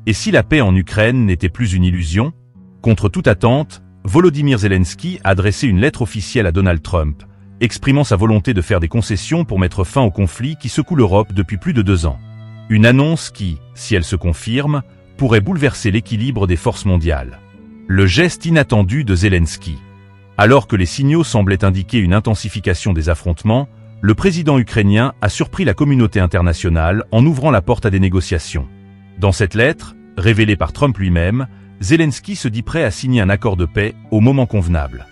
Et si la paix en Ukraine n'était plus une illusion? Contre toute attente, Volodymyr Zelensky a adressé une lettre officielle à Donald Trump, exprimant sa volonté de faire des concessions pour mettre fin au conflit qui secoue l'Europe depuis plus de 2 ans. Une annonce qui, si elle se confirme, pourrait bouleverser l'équilibre des forces mondiales. Le geste inattendu de Zelensky. Alors que les signaux semblaient indiquer une intensification des affrontements, le président ukrainien a surpris la communauté internationale en ouvrant la porte à des négociations. Dans cette lettre, révélée par Trump lui-même, Zelensky se dit prêt à signer un accord de paix au moment convenable.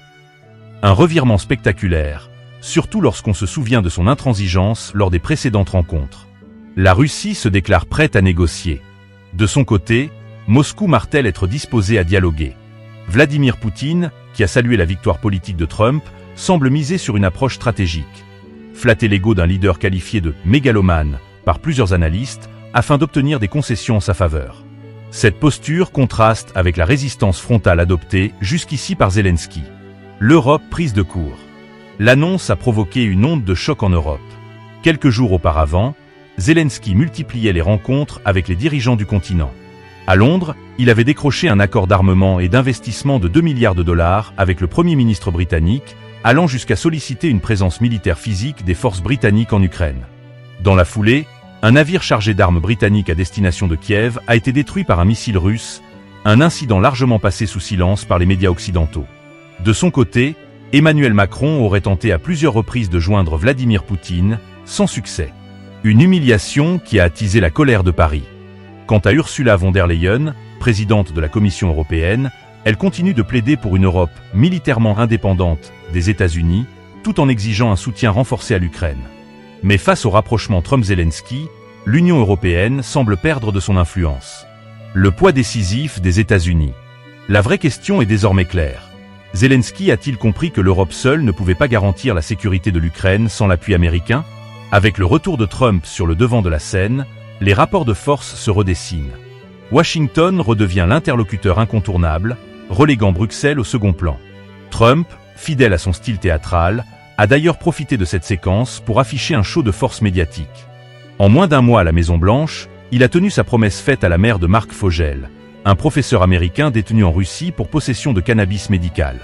Un revirement spectaculaire, surtout lorsqu'on se souvient de son intransigeance lors des précédentes rencontres. La Russie se déclare prête à négocier. De son côté, Moscou martèle être disposé à dialoguer. Vladimir Poutine, qui a salué la victoire politique de Trump, semble miser sur une approche stratégique. Flatter l'ego d'un leader qualifié de « mégalomane » par plusieurs analystes afin d'obtenir des concessions en sa faveur. Cette posture contraste avec la résistance frontale adoptée jusqu'ici par Zelensky. L'Europe prise de court. L'annonce a provoqué une onde de choc en Europe. Quelques jours auparavant, Zelensky multipliait les rencontres avec les dirigeants du continent. À Londres, il avait décroché un accord d'armement et d'investissement de 2 milliards de dollars avec le Premier ministre britannique, allant jusqu'à solliciter une présence militaire physique des forces britanniques en Ukraine. Dans la foulée, un navire chargé d'armes britanniques à destination de Kiev a été détruit par un missile russe, un incident largement passé sous silence par les médias occidentaux. De son côté, Emmanuel Macron aurait tenté à plusieurs reprises de joindre Vladimir Poutine, sans succès. Une humiliation qui a attisé la colère de Paris. Quant à Ursula von der Leyen, présidente de la Commission européenne, elle continue de plaider pour une Europe militairement indépendante des États-Unis, tout en exigeant un soutien renforcé à l'Ukraine. Mais face au rapprochement Trump-Zelensky, l'Union européenne semble perdre de son influence. Le poids décisif des États-Unis. La vraie question est désormais claire. Zelensky a-t-il compris que l'Europe seule ne pouvait pas garantir la sécurité de l'Ukraine sans l'appui américain? Avec le retour de Trump sur le devant de la scène, les rapports de force se redessinent. Washington redevient l'interlocuteur incontournable, reléguant Bruxelles au second plan. Trump, fidèle à son style théâtral, a d'ailleurs profité de cette séquence pour afficher un show de force médiatique. En moins d'1 mois à la Maison-Blanche, il a tenu sa promesse faite à la mère de Mark Fogel, un professeur américain détenu en Russie pour possession de cannabis médical.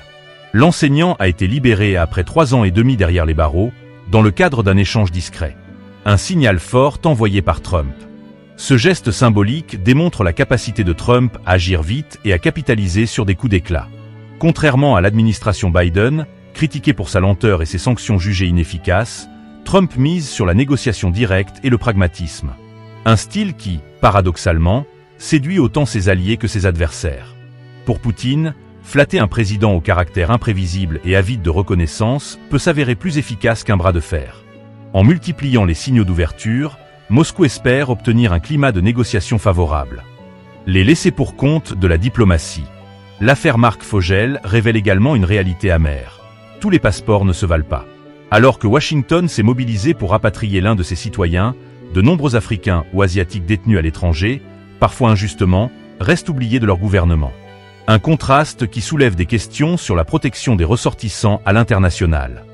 L'enseignant a été libéré après 3 ans et demi derrière les barreaux, dans le cadre d'un échange discret. Un signal fort envoyé par Trump. Ce geste symbolique démontre la capacité de Trump à agir vite et à capitaliser sur des coups d'éclat. Contrairement à l'administration Biden, critiquée pour sa lenteur et ses sanctions jugées inefficaces, Trump mise sur la négociation directe et le pragmatisme. Un style qui, paradoxalement, séduit autant ses alliés que ses adversaires. Pour Poutine, flatter un président au caractère imprévisible et avide de reconnaissance peut s'avérer plus efficace qu'un bras de fer. En multipliant les signaux d'ouverture, Moscou espère obtenir un climat de négociation favorable. Les laissés-pour-compte de la diplomatie. L'affaire Mark Fogel révèle également une réalité amère. Tous les passeports ne se valent pas. Alors que Washington s'est mobilisé pour rapatrier l'un de ses citoyens, de nombreux Africains ou Asiatiques détenus à l'étranger, parfois injustement, restent oubliés de leur gouvernement. Un contraste qui soulève des questions sur la protection des ressortissants à l'international.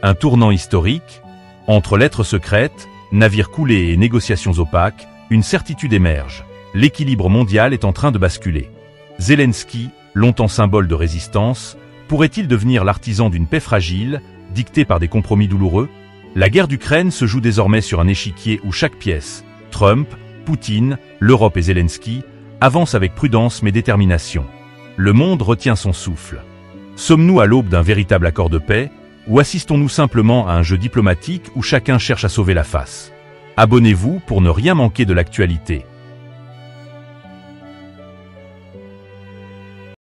Un tournant historique. Entre lettres secrètes, navires coulés et négociations opaques, une certitude émerge. L'équilibre mondial est en train de basculer. Zelensky, longtemps symbole de résistance, pourrait-il devenir l'artisan d'une paix fragile, dictée par des compromis douloureux? La guerre d'Ukraine se joue désormais sur un échiquier où chaque pièce, Trump, Poutine, l'Europe et Zelensky, avance avec prudence mais détermination. Le monde retient son souffle. Sommes-nous à l'aube d'un véritable accord de paix, ou assistons-nous simplement à un jeu diplomatique où chacun cherche à sauver la face? Abonnez-vous pour ne rien manquer de l'actualité.